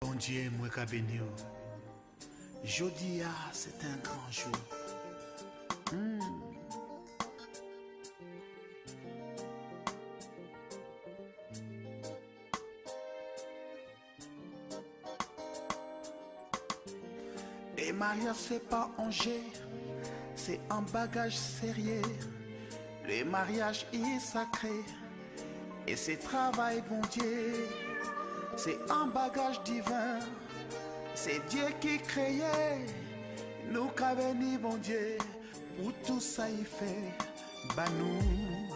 Bon Dieu, moi qu'a béni. Jeudi, c'est un grand jour. Et mariage, c'est pas un jeu, c'est un bagage sérieux. Le mariage est sacré et c'est travail, bon Dieu. C'est un bagage divin. C'est Dieu qui créait. Nous qu'a béni, bon Dieu. Pour tout ça, il fait. Nous.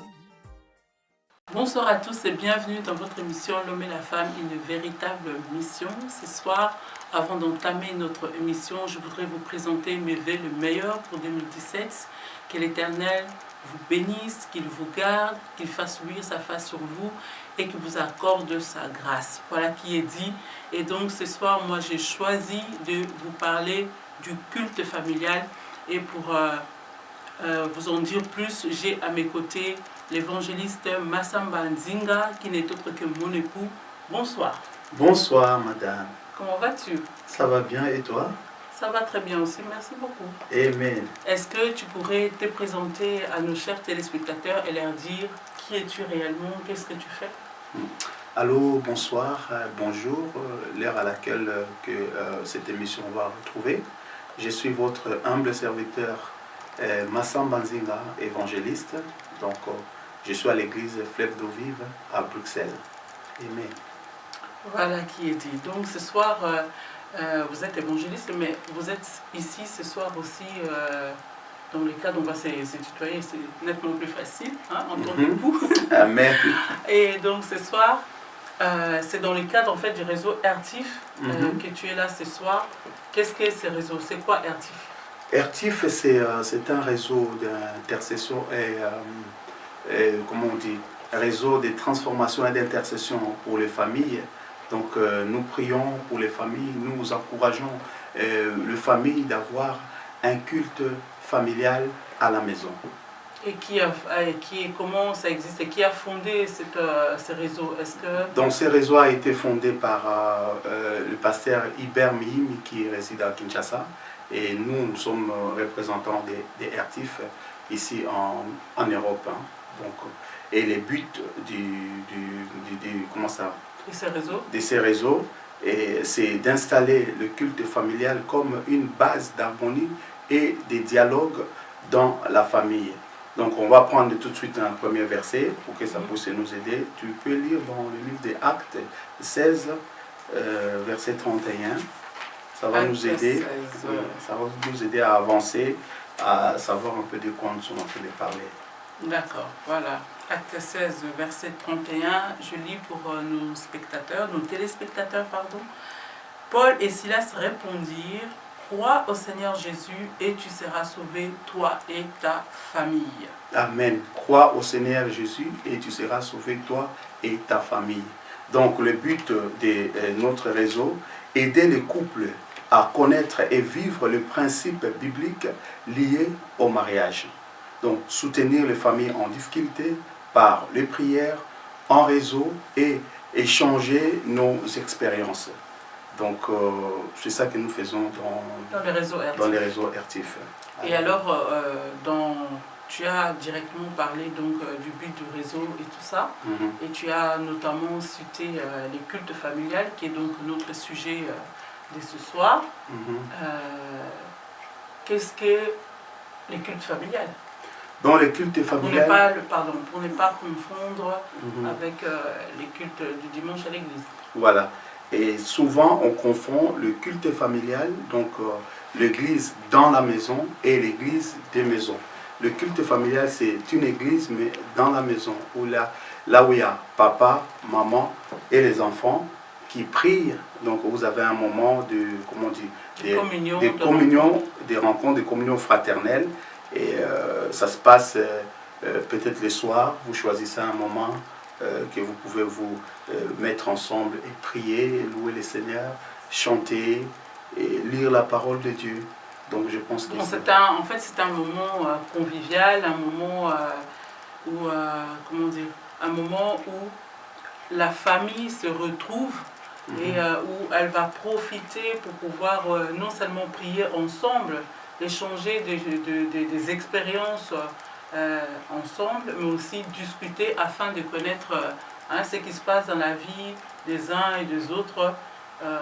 Bonsoir à tous et bienvenue dans votre émission L'homme et la femme, une véritable mission. Ce soir, avant d'entamer notre émission, je voudrais vous présenter mes vœux le meilleur pour 2017. Que l'Éternel vous bénisse, qu'il vous garde, qu'il fasse luire sa face sur vous et qu'il vous accorde sa grâce. Voilà qui est dit. Et donc ce soir, moi j'ai choisi de vous parler du culte familial. Et pour vous en dire plus, j'ai à mes côtés l'évangéliste Massamba Nzinga, qui n'est autre que mon époux. Bonsoir. Bonsoir, madame. Comment vas-tu? Ça va bien et toi? Ça va très bien aussi, merci beaucoup. Amen. Est-ce que tu pourrais te présenter à nos chers téléspectateurs et leur dire qui es-tu réellement, qu'est-ce que tu fais? Allô, bonsoir, bonjour, l'heure à laquelle cette émission va retrouver. Je suis votre humble serviteur Massamba Nzinga, évangéliste. Donc, je suis à l'église Fleuve d'eau vive à Bruxelles. Amen. Voilà qui est dit. Donc ce soir, vous êtes évangéliste, mais vous êtes ici ce soir aussi dans le cadre, on va se tutoyer, c'est nettement plus facile, hein, en tant qu'époux. Amen. Et donc ce soir, c'est dans le cadre en fait du réseau RTIF que tu es là ce soir. Qu'est-ce que ce réseau? C'est quoi RTIF? RTIF, c'est un réseau d'intercession et comment on dit, réseau de transformation et d'intercession pour les familles. Donc nous prions pour les familles, nous encourageons les familles d'avoir un culte familial à la maison. Et comment ça existe et qui a fondé ce réseau? Donc ce réseau a été fondé par le pasteur Iber Mihimi qui réside à Kinshasa. Et nous sommes représentants des RTIF ici en Europe. Hein. Donc, et les buts de ces réseaux, c'est d'installer le culte familial comme une base d'harmonie et de dialogue dans la famille. Donc on va prendre tout de suite un premier verset pour que ça puisse nous aider. Tu peux lire dans le livre des Actes 16, verset 31. Ça va nous aider, ça va nous aider à avancer, à savoir un peu de quoi nous sommes en train de parler. D'accord, voilà. Acte 16, verset 31, je lis pour nos téléspectateurs, pardon. Paul et Silas répondirent, crois au Seigneur Jésus et tu seras sauvé, toi et ta famille. Amen. Crois au Seigneur Jésus et tu seras sauvé, toi et ta famille. Donc le but de notre réseau, aider les couples à connaître et vivre le principe biblique lié au mariage. Donc soutenir les familles en difficulté par les prières, en réseau et échanger nos expériences. Donc c'est ça que nous faisons dans les réseaux RTIF. Et alors, tu as directement parlé donc, du but du réseau et tout ça, et tu as notamment cité les cultes familiales, qui est donc notre sujet de ce soir. Qu'est-ce que les cultes familiales? Dans les cultes familiales... Pour ne pas confondre avec les cultes du dimanche à l'église. Voilà. Et souvent, on confond le culte familial, donc l'église dans la maison et l'église des maisons. Le culte familial, c'est une église, mais dans la maison, là où il y a papa, maman et les enfants qui prient. Donc vous avez un moment de, comment on dit, des rencontres, de communion fraternelle. Et ça se passe peut-être le soir, vous choisissez un moment que vous pouvez vous mettre ensemble et prier, louer le Seigneur, chanter et lire la parole de Dieu. Donc je pense que c'est un moment convivial, un moment un moment où la famille se retrouve et où elle va profiter pour pouvoir non seulement prier ensemble, échanger des expériences ensemble, mais aussi discuter afin de connaître ce qui se passe dans la vie des uns et des autres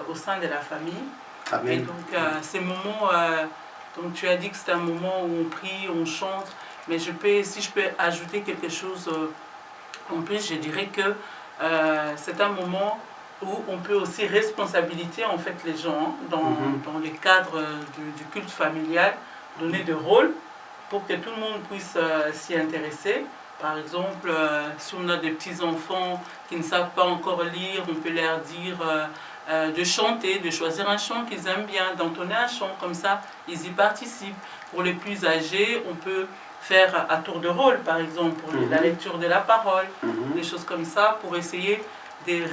au sein de la famille. Amen. Et donc ces moments, donc tu as dit que c'est un moment où on prie, on chante, mais si je peux ajouter quelque chose en plus, je dirais que c'est un moment où on peut aussi responsabiliser en fait les gens dans le cadre du culte familial, donner des rôles pour que tout le monde puisse s'y intéresser. Par exemple, si on a des petits-enfants qui ne savent pas encore lire, on peut leur dire de chanter, de choisir un chant qu'ils aiment bien, d'entonner un chant, comme ça, ils y participent. Pour les plus âgés, on peut faire à tour de rôle, par exemple, pour la lecture de la parole, des choses comme ça, pour essayer de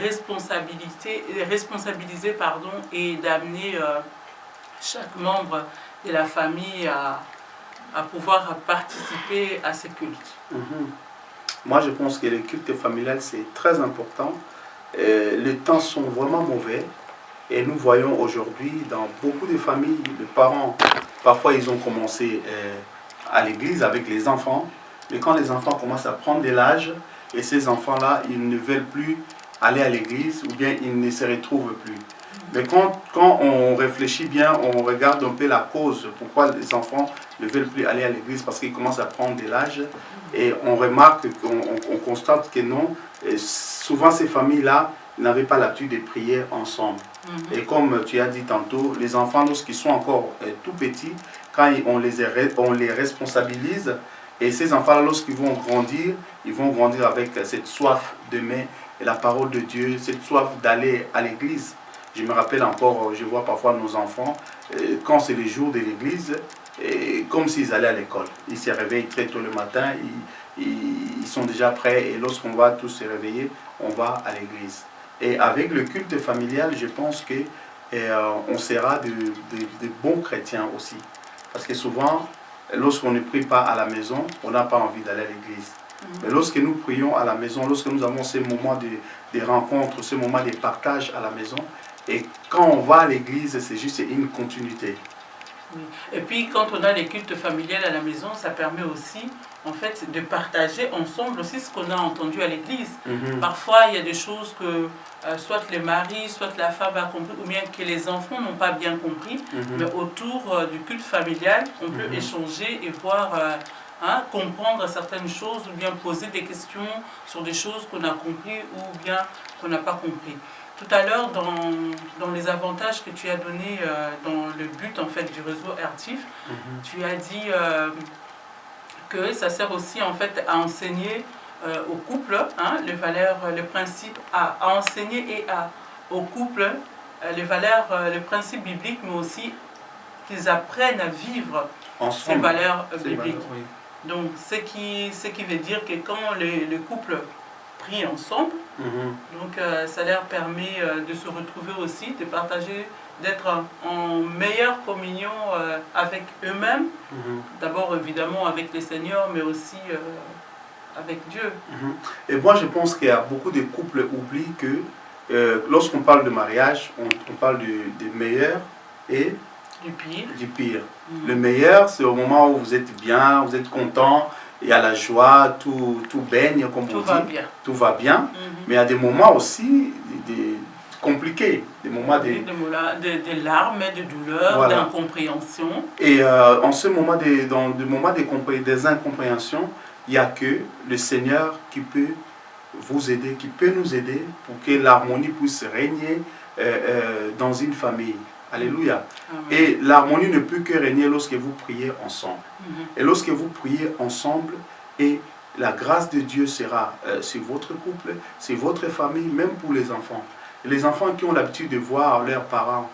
responsabiliser et d'amener chaque membre de la famille à pouvoir participer à ces cultes. Moi, je pense que le culte familial, c'est très important. Les temps sont vraiment mauvais. Et nous voyons aujourd'hui, dans beaucoup de familles, les parents, parfois, ils ont commencé à l'église avec les enfants. Mais quand les enfants commencent à prendre de l'âge, et ces enfants-là, ils ne veulent plus aller à l'église, ou bien ils ne se retrouvent plus. Mais quand on réfléchit bien, on regarde un peu la cause, pourquoi les enfants ne veulent plus aller à l'église, parce qu'ils commencent à prendre de l'âge. Et on remarque, on constate que non, et souvent ces familles-là n'avaient pas l'habitude de prier ensemble. Et comme tu as dit tantôt, les enfants, lorsqu'ils sont encore tout petits, quand on les responsabilise, et ces enfants-là, lorsqu'ils vont grandir, ils vont grandir avec cette soif d'aimer la parole de Dieu, cette soif d'aller à l'église. Je me rappelle encore, je vois parfois nos enfants, quand c'est le jour de l'église, comme s'ils allaient à l'école. Ils se réveillent très tôt le matin, ils sont déjà prêts, et lorsqu'on va tous se réveiller, on va à l'église. Et avec le culte familial, je pense que on sera de bons chrétiens aussi. Parce que souvent, lorsqu'on ne prie pas à la maison, on n'a pas envie d'aller à l'église. Mais lorsque nous prions à la maison, lorsque nous avons ces moments de rencontres, ces moments de partage à la maison, et quand on va à l'église, c'est juste une continuité. Oui. Et puis quand on a les cultes familiales à la maison, ça permet aussi en fait de partager ensemble aussi ce qu'on a entendu à l'église. Parfois il y a des choses que soit le mari, soit la femme a compris, ou bien que les enfants n'ont pas bien compris, mais autour du culte familial, on peut échanger et voir, comprendre certaines choses, ou bien poser des questions sur des choses qu'on a compris ou bien qu'on n'a pas compris. Tout à l'heure, dans les avantages que tu as donnés dans le but en fait, du réseau Airtif, tu as dit que ça sert aussi en fait, à enseigner aux couples les valeurs, les principes, à enseigner aux couples les valeurs, les principes bibliques, mais aussi qu'ils apprennent à vivre ces valeurs bibliques. Oui. Donc, ce qui veut dire que quand le couple prie ensemble, donc ça leur permet de se retrouver aussi, de partager, d'être en meilleure communion avec eux-mêmes, d'abord évidemment avec le Seigneur, mais aussi avec Dieu. Et moi je pense qu'il y a beaucoup de couples oublient que lorsqu'on parle de mariage, on parle du meilleur et du pire. Le meilleur, c'est au moment où vous êtes bien, vous êtes content, il y a la joie, tout baigne, comme on dit. Tout va bien. Mais il y a des moments aussi compliqués, des moments de larmes, de douleurs, voilà, d'incompréhension. Et en ce moment, dans des moments des incompréhensions, il n'y a que le Seigneur qui peut vous aider, qui peut nous aider pour que l'harmonie puisse régner dans une famille. Alléluia. Amen. Et l'harmonie ne peut que régner lorsque vous priez ensemble. Et lorsque vous priez ensemble, et la grâce de Dieu sera sur votre couple, sur votre famille, même pour les enfants. Les enfants qui ont l'habitude de voir leurs parents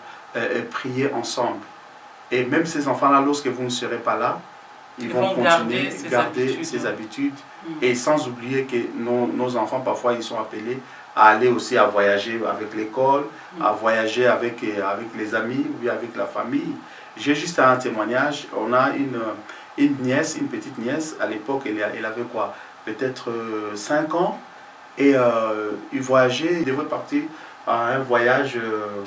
prier ensemble. Et même ces enfants-là, lorsque vous ne serez pas là, ils vont continuer à garder ces habitudes. Et sans oublier que nos enfants, parfois, ils sont appelés à aller aussi à voyager avec l'école, à voyager avec les amis ou avec la famille. J'ai juste un témoignage. On a une nièce, une petite nièce. À l'époque, elle avait quoi? Peut-être 5 ans. Et il voyageait, il devait partir à un voyage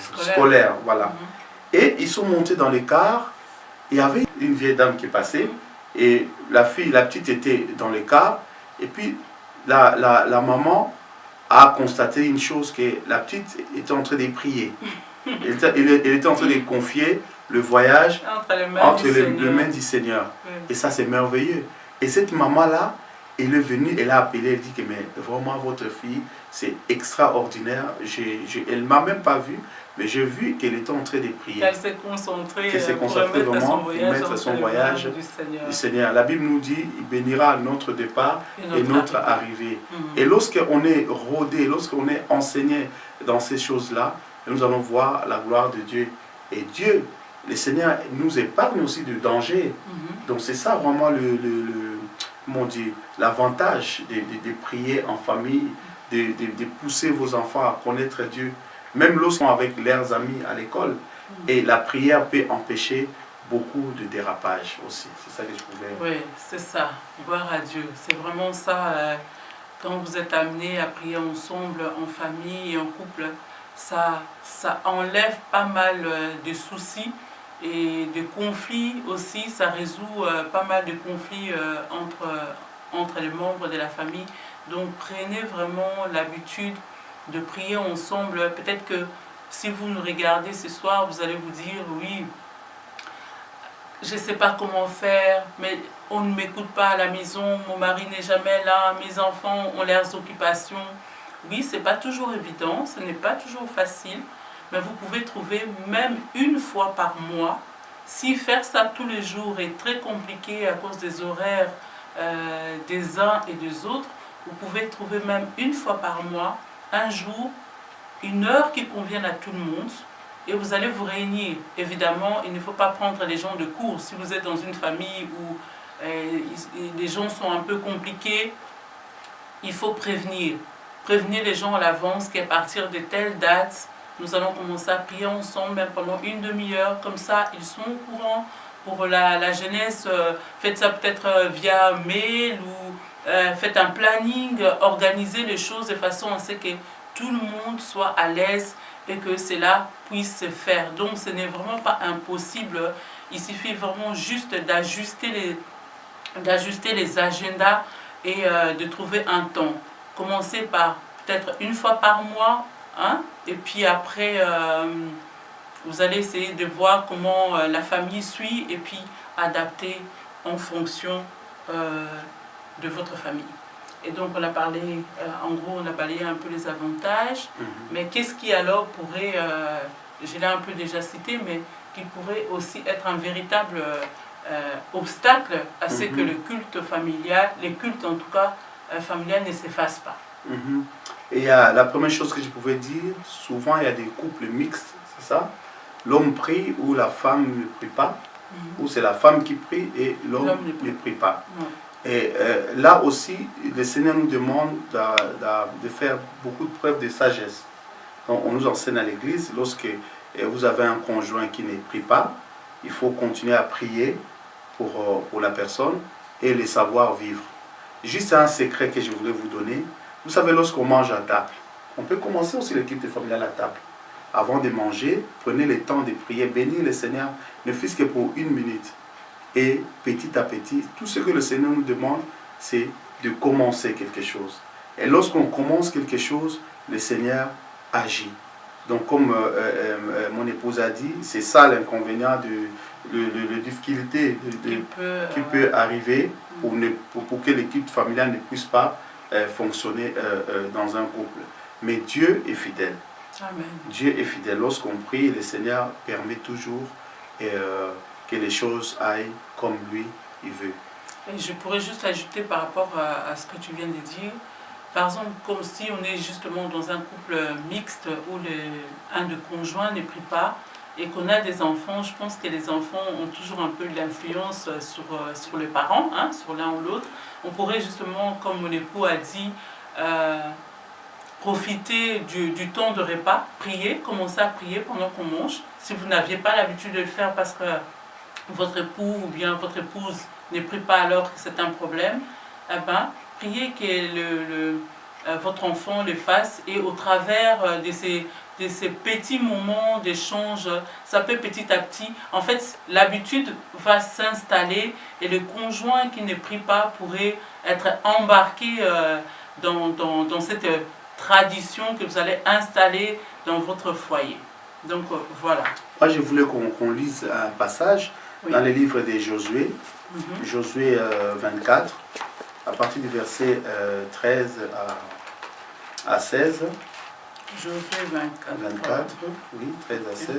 scolaire. Voilà. Et ils sont montés dans les cars. Il y avait une vieille dame qui passait. Et la petite était dans le car. Et puis la maman a constaté une chose, que la petite était en train de prier. Elle était en train de confier le voyage entre les mains du Seigneur. Oui. Et ça, c'est merveilleux. Et cette maman-là, elle est venue, elle a appelé, elle dit que mais vraiment votre fille, c'est extraordinaire. Elle ne m'a même pas vu, mais j'ai vu qu'elle était en train de prier. Qu'elle s'est concentrée, pour vraiment mettre son voyage du Seigneur. La Bible nous dit, il bénira notre départ et notre arrivée. Et lorsqu'on est rodé, lorsqu'on est enseigné dans ces choses-là, nous allons voir la gloire de Dieu. Et Dieu, le Seigneur, nous épargne aussi de danger. Donc c'est ça vraiment l'avantage de prier en famille, de pousser vos enfants à connaître Dieu, même lorsqu'ils sont avec leurs amis à l'école. Et la prière peut empêcher beaucoup de dérapages aussi. C'est ça que je voulais... Oui, c'est ça. Gloire à Dieu. C'est vraiment ça. Quand vous êtes amenés à prier ensemble, en famille et en couple, ça enlève pas mal de soucis et de conflits aussi. Ça résout pas mal de conflits entre les membres de la famille. Donc prenez vraiment l'habitude de prier ensemble. Peut-être que si vous nous regardez ce soir, vous allez vous dire, oui, je ne sais pas comment faire, mais on ne m'écoute pas à la maison, mon mari n'est jamais là, mes enfants ont leurs occupations. Oui, ce n'est pas toujours évident, ce n'est pas toujours facile, mais vous pouvez trouver même une fois par mois. Si faire ça tous les jours est très compliqué à cause des horaires des uns et des autres, vous pouvez trouver même une fois par mois, un jour, une heure qui convienne à tout le monde, et vous allez vous réunir. Évidemment, il ne faut pas prendre les gens de court. Si vous êtes dans une famille où les gens sont un peu compliqués, il faut prévenir. Prévenir les gens à l'avance qu'à partir de telle date, nous allons commencer à prier ensemble, même pendant une demi-heure. Comme ça, ils sont au courant. Pour la jeunesse, faites ça peut-être via mail ou faites un planning, organisez les choses de façon à ce que tout le monde soit à l'aise et que cela puisse se faire. Donc ce n'est vraiment pas impossible. Il suffit vraiment juste d'ajuster les agendas et de trouver un temps. Commencez par peut-être une fois par mois, hein, et puis après vous allez essayer de voir comment la famille suit et puis adapter en fonction de votre famille. Et donc on a parlé, en gros on a balayé un peu les avantages, mais qu'est-ce qui alors pourrait, je l'ai un peu déjà cité, mais qui pourrait aussi être un véritable obstacle à ce que le culte familial, les cultes en tout cas familial ne s'effacent pas. Et la première chose que je pouvais dire, souvent il y a des couples mixtes, c'est ça? L'homme prie ou la femme ne prie pas, ou c'est la femme qui prie et l'homme ne prie pas. Et là aussi, le Seigneur nous demande de faire beaucoup de preuves de sagesse. Donc, on nous enseigne à l'église, lorsque vous avez un conjoint qui ne prie pas, il faut continuer à prier pour la personne et le savoir vivre. Juste un secret que je voulais vous donner. Vous savez, lorsqu'on mange à table, on peut commencer aussi le culte familial à table. Avant de manger, prenez le temps de prier, bénir le Seigneur, ne fût-ce que pour 1 minute. Et petit à petit, tout ce que le Seigneur nous demande, c'est de commencer quelque chose. Et lorsqu'on commence quelque chose, le Seigneur agit. Donc comme mon épouse a dit, c'est ça l'inconvénient de difficulté qui peut arriver pour que l'équipe familiale ne puisse pas fonctionner dans un couple. Mais Dieu est fidèle. Amen. Dieu est fidèle. Lorsqu'on prie, le Seigneur permet toujours que les choses aillent comme lui il veut. Et je pourrais juste ajouter par rapport à ce que tu viens de dire, par exemple, comme si on est justement dans un couple mixte où un des conjoints ne prie pas et qu'on a des enfants, je pense que les enfants ont toujours un peu de l'influence sur les parents, hein, sur l'un ou l'autre. On pourrait justement, comme mon époux a dit, profiter du temps de repas, prier, commencer à prier pendant qu'on mange. Si vous n'aviez pas l'habitude de le faire parce que votre époux ou bien votre épouse ne prie pas alors que c'est un problème, eh ben, priez que votre enfant le fasse et au travers de ces de ces petits moments d'échange, ça peut petit à petit, en fait, l'habitude va s'installer et le conjoint qui ne prie pas pourrait être embarqué dans cette tradition que vous allez installer dans votre foyer. Donc voilà. Moi, je voulais qu'on lise un passage dans les livres de Josué, Josué 24, à partir du verset 13 à 16. Josué 24. Oui, 13 à 16.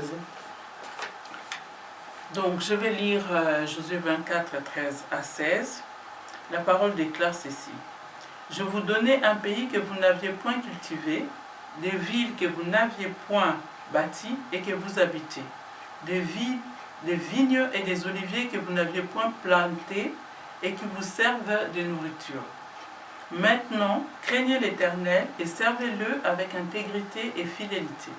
Donc, je vais lire Josué 24, 13 à 16. La parole déclare ceci. Je vous donnais un pays que vous n'aviez point cultivé, des villes que vous n'aviez point bâties et que vous habitez, des vignes et des oliviers que vous n'aviez point plantés et qui vous servent de nourriture. Maintenant, craignez l'Éternel et servez-le avec intégrité et fidélité.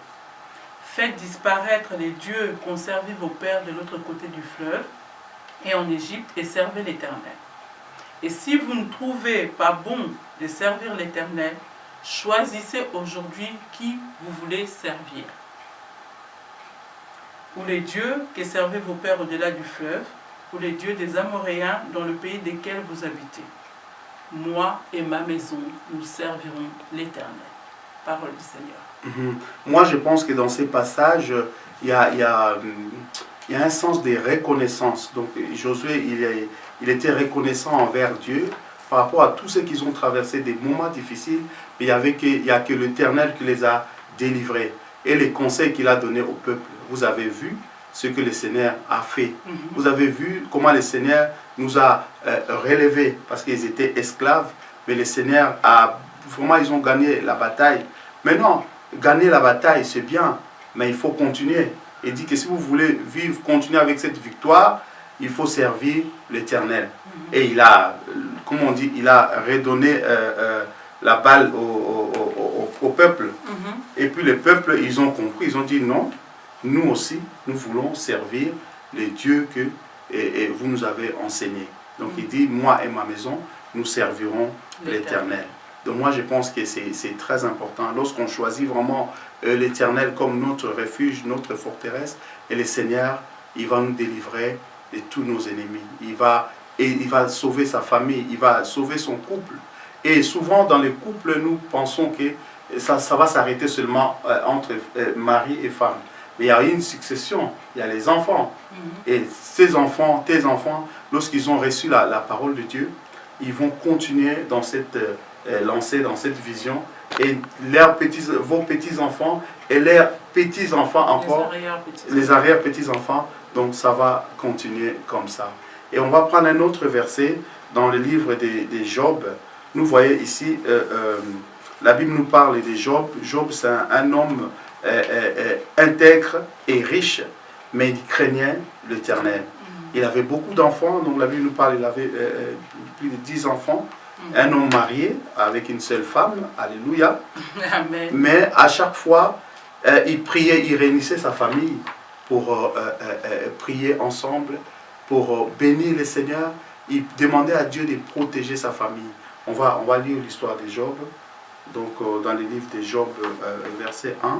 Faites disparaître les dieux qu'ont servi vos pères de l'autre côté du fleuve et en Égypte et servez l'Éternel. Et si vous ne trouvez pas bon de servir l'Éternel, choisissez aujourd'hui qui vous voulez servir. Ou les dieux que servaient vos pères au-delà du fleuve, ou les dieux des Amoréens dans le pays desquels vous habitez. Moi et ma maison, nous servirons l'Éternel. Parole du Seigneur. Moi, je pense que dans ces passages, il y a un sens de reconnaissance. Donc, Josué, il était reconnaissant envers Dieu par rapport à tous ceux qui ont traversé des moments difficiles. Mais il n'y a que l'Éternel qui les a délivrés. Et les conseils qu'il a donnés au peuple. Vous avez vu ce que le Seigneur a fait. Vous avez vu comment le Seigneur nous a relevés parce qu'ils étaient esclaves. Mais le Seigneur a vraiment, ils ont gagné la bataille. Maintenant, gagner la bataille, c'est bien, mais il faut continuer. Il dit que si vous voulez vivre, continuer avec cette victoire, il faut servir l'Éternel. Et il a, comme on dit, il a redonné la balle au peuple. Et puis le peuple, ils ont compris, ils ont dit non, nous aussi, nous voulons servir les dieux que vous nous avez enseignés. Donc il dit, moi et ma maison, nous servirons l'Éternel. Donc moi je pense que c'est très important. Lorsqu'on choisit vraiment l'Éternel comme notre refuge, notre forteresse, et le Seigneur, il va nous délivrer de tous nos ennemis. Il va sauver sa famille, il va sauver son couple. Et souvent dans les couples, nous pensons que ça va s'arrêter seulement entre mari et femme. Mais il y a une succession, il y a les enfants. Et ces enfants, tes enfants, lorsqu'ils ont reçu la parole de Dieu, ils vont continuer dans cette lancée, dans cette vision. Et vos petits-enfants et leurs petits-enfants encore, les arrière-petits-enfants, donc ça va continuer comme ça. Et on va prendre un autre verset dans le livre de Job. Nous voyons ici, la Bible nous parle de Job. Job, c'est un homme intègre et riche, mais il craignait l'Éternel. Il avait beaucoup d'enfants, donc la Bible nous parle, il avait plus de 10 enfants. Un homme marié avec une seule femme, alléluia. Amen. Mais à chaque fois, il priait, il réunissait sa famille pour prier ensemble, pour bénir le Seigneur. Il demandait à Dieu de protéger sa famille. On va lire l'histoire de Job, donc dans les livres de Job, verset 1,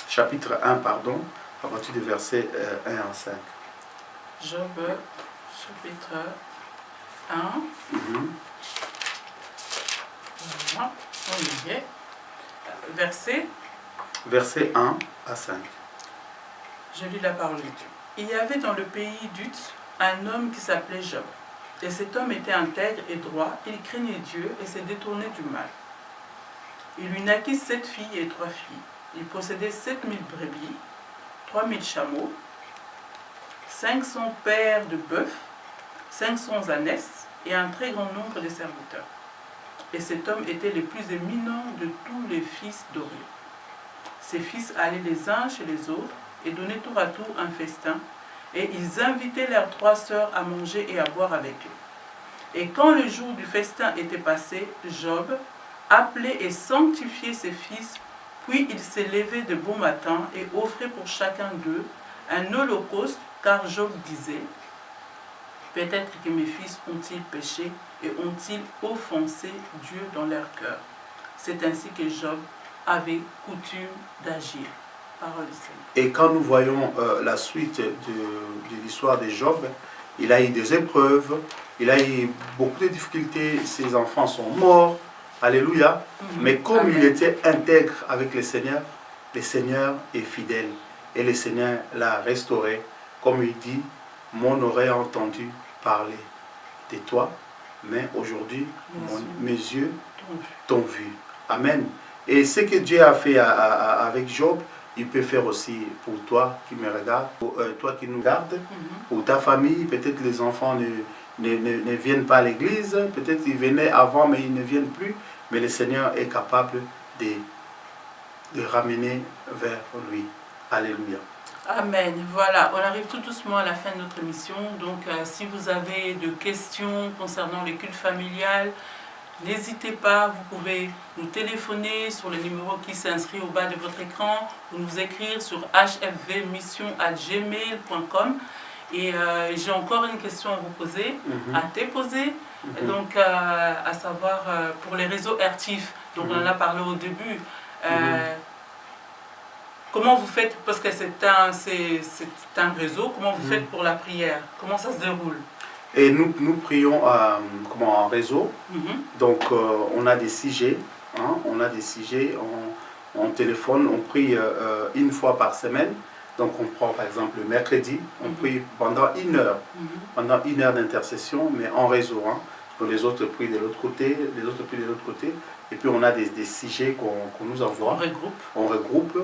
chapitre 1, pardon, à partir du verset 1 à 5. Job, chapitre 1. Voilà, on y est. Verset 1 à 5. Je lis la parole de Dieu. Il y avait dans le pays d'Utz un homme qui s'appelait Job. Et cet homme était intègre et droit, il craignait Dieu et s'est détourné du mal. Il lui naquit 7 filles et 3 filles. Il possédait 7000 brebis, 3000 chameaux, 500 paires de bœufs, 500 ânesses et un très grand nombre de serviteurs. Et cet homme était le plus éminent de tous les fils d'Orion. Ses fils allaient les uns chez les autres et donnaient tour à tour un festin, et ils invitaient leurs 3 sœurs à manger et à boire avec eux. Et quand le jour du festin était passé, Job appelait et sanctifiait ses fils, puis il s'est levé de bon matin et offrait pour chacun d'eux un holocauste, car Job disait, « Peut-être que mes fils ont-ils péché et ont-ils offensé Dieu dans leur cœur. » C'est ainsi que Job avait coutume d'agir. parole du Seigneur. Et quand nous voyons la suite de l'histoire de Job, il a eu des épreuves, il a eu beaucoup de difficultés, ses enfants sont morts, alléluia. Mais comme Amen. il était intègre avec le Seigneur est fidèle. Et le Seigneur l'a restauré. Comme il dit, mon oreille a entendu parler de toi, mais aujourd'hui, mes yeux t'ont vu. Amen. Et ce que Dieu a fait avec Job, il peut faire aussi pour toi qui me regarde, pour toi qui nous regarde, pour ta famille. Peut-être les enfants ne viennent pas à l'église, peut-être ils venaient avant mais ils ne viennent plus. Mais le Seigneur est capable de ramener vers lui. Alléluia. Amen. Voilà, on arrive tout doucement à la fin de notre émission. Donc, si vous avez de questions concernant le culte familial, n'hésitez pas, vous pouvez nous téléphoner sur le numéro qui s'inscrit au bas de votre écran ou nous écrire sur hfvmission@gmail.com. Et j'ai encore une question à vous poser, à te poser, donc à savoir pour les réseaux RTIF, donc on en a parlé au début. Comment vous faites, parce que c'est un réseau, comment vous faites pour la prière? Comment ça se déroule? Et nous prions en réseau. Donc on a des CG, on a des CG, on téléphone, on prie une fois par semaine. Donc on prend par exemple le mercredi, on prie pendant une heure d'intercession, mais en réseau. Donc les autres prient de l'autre côté, les autres prient de l'autre côté. Et puis on a des CG qu'on nous envoie. On regroupe.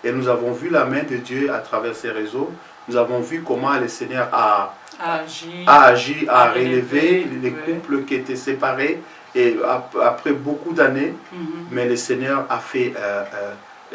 Et nous avons vu la main de Dieu à travers ces réseaux. Nous avons vu comment le Seigneur a agi, a relevé les couples qui étaient séparés. Et après beaucoup d'années, mais le Seigneur a fait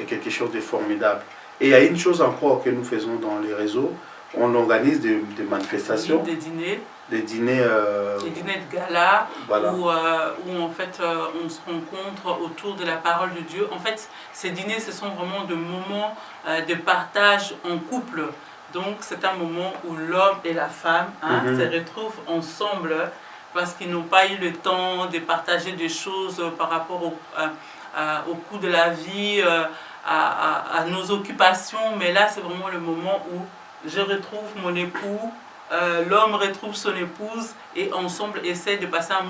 quelque chose de formidable. Et il y a une chose encore que nous faisons dans les réseaux. On organise des manifestations. Des dîners. Des dîners de gala, voilà. où en fait on se rencontre autour de la parole de Dieu. En fait, ces dîners, ce sont vraiment des moments de partage en couple. Donc c'est un moment où l'homme et la femme se retrouvent ensemble parce qu'ils n'ont pas eu le temps de partager des choses par rapport au coût de la vie, à nos occupations. Mais là, c'est vraiment le moment où je retrouve mon époux, l'homme retrouve son épouse et ensemble essaie de passer un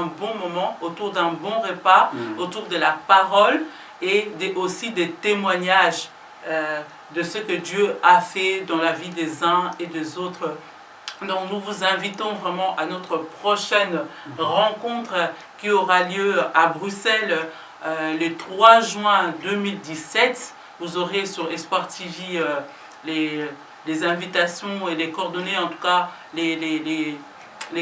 bon moment autour d'un bon repas, autour de la parole et aussi des témoignages de ce que Dieu a fait dans la vie des uns et des autres. Donc nous vous invitons vraiment à notre prochaine rencontre qui aura lieu à Bruxelles le 3 juin 2017. Vous aurez sur Espoir TV les invitations et les coordonnées, en tout cas les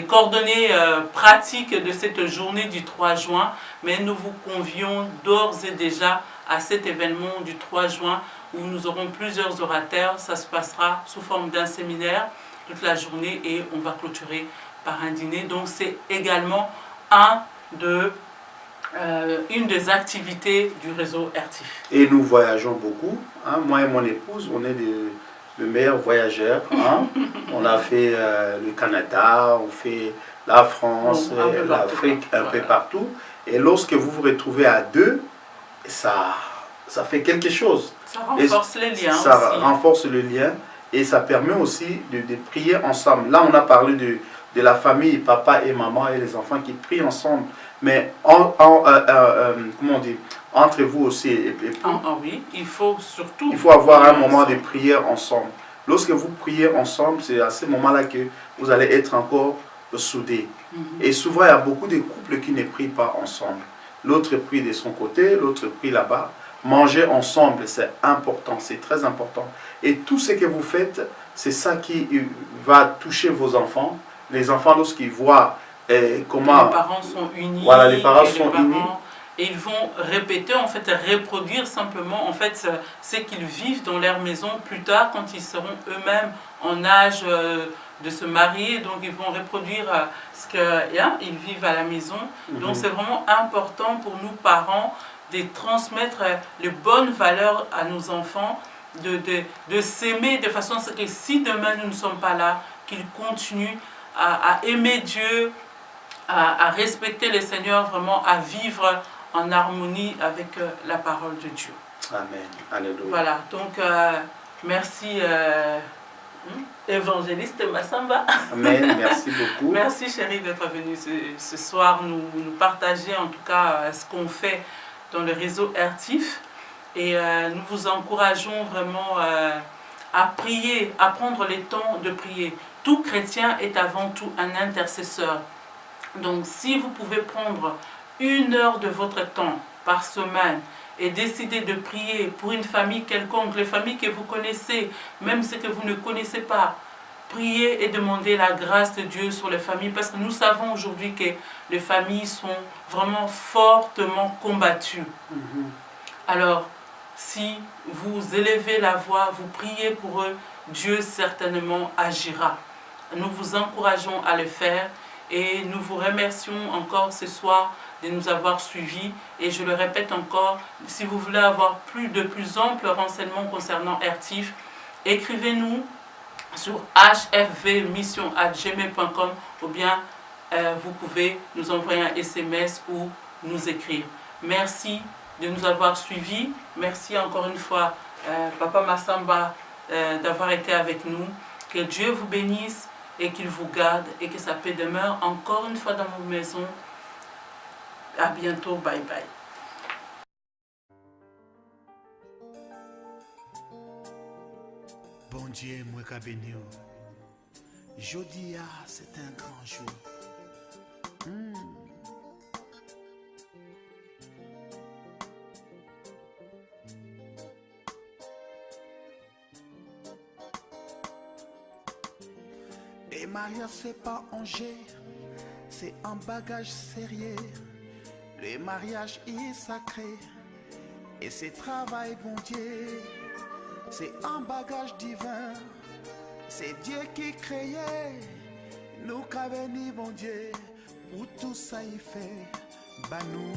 coordonnées pratiques de cette journée du 3 juin. Mais nous vous convions d'ores et déjà à cet événement du 3 juin où nous aurons plusieurs orateurs. Ça se passera sous forme d'un séminaire toute la journée et on va clôturer par un dîner. Donc c'est également une des activités du réseau RTIF. Et nous voyageons beaucoup. Moi et mon épouse, on est les meilleurs voyageurs. On a fait le Canada, on fait la France, l'Afrique, un peu partout. Et lorsque vous vous retrouvez à deux, ça fait quelque chose. Ça renforce les liens. Ça renforce le lien et ça permet aussi de prier ensemble. Là, on a parlé de la famille, papa et maman et les enfants qui prient ensemble. Mais comment on dit, entre vous aussi. Oui, il faut surtout. Il faut avoir un moment de prière ensemble. Lorsque vous priez ensemble, c'est à ce moment-là que vous allez être encore soudés. Et souvent, il y a beaucoup de couples qui ne prient pas ensemble. L'autre prie de son côté, l'autre prie là-bas. Manger ensemble, c'est important, c'est très important. Et tout ce que vous faites, c'est ça qui va toucher vos enfants. Les enfants, lorsqu'ils voient comment... Les parents sont unis. Voilà, les parents sont unis. Et ils vont répéter, en fait, reproduire simplement en fait, ce qu'ils vivent dans leur maison plus tard quand ils seront eux-mêmes en âge de se marier. Donc ils vont reproduire ce qu'ils vivent à la maison. Donc c'est vraiment important pour nous parents de transmettre les bonnes valeurs à nos enfants, de s'aimer de façon à ce que si demain nous ne sommes pas là, qu'ils continuent à aimer Dieu, à respecter le Seigneur, vraiment à vivre en harmonie avec la parole de Dieu. Amen. Alléluia. Voilà, donc merci évangéliste Massamba. Amen, merci beaucoup. Merci chérie d'être venue ce soir nous partager en tout cas ce qu'on fait dans le réseau Ertif. Et nous vous encourageons vraiment à prier, à prendre le temps de prier. Tout chrétien est avant tout un intercesseur. Donc si vous pouvez prendre 1 heure de votre temps par semaine et décider de prier pour une famille quelconque, les familles que vous connaissez, même ceux que vous ne connaissez pas, priez et demandez la grâce de Dieu sur les familles, parce que nous savons aujourd'hui que les familles sont vraiment fortement combattues. Alors, si vous élevez la voix, vous priez pour eux, Dieu certainement agira. Nous vous encourageons à le faire et nous vous remercions encore ce soir de nous avoir suivis. Et je le répète encore, si vous voulez avoir de plus amples renseignements concernant Ertif, écrivez-nous sur hfvmission@gmail.com ou bien vous pouvez nous envoyer un SMS ou nous écrire. Merci de nous avoir suivis. Merci encore une fois, Papa Massamba, d'avoir été avec nous. Que Dieu vous bénisse et qu'il vous garde et que sa paix demeure encore une fois dans vos maisons. À bientôt. Bye bye. Bon Dieu, moi qu'a béni. Jeudi, c'est un grand jour. Les mariages, c'est pas un jeu, c'est un bagage sérieux. Le mariage est sacré et c'est travail, bon Dieu. C'est un bagage divin, c'est Dieu qui créait. Nous qu'a béni, bon Dieu, pour tout ça il fait, bah nous.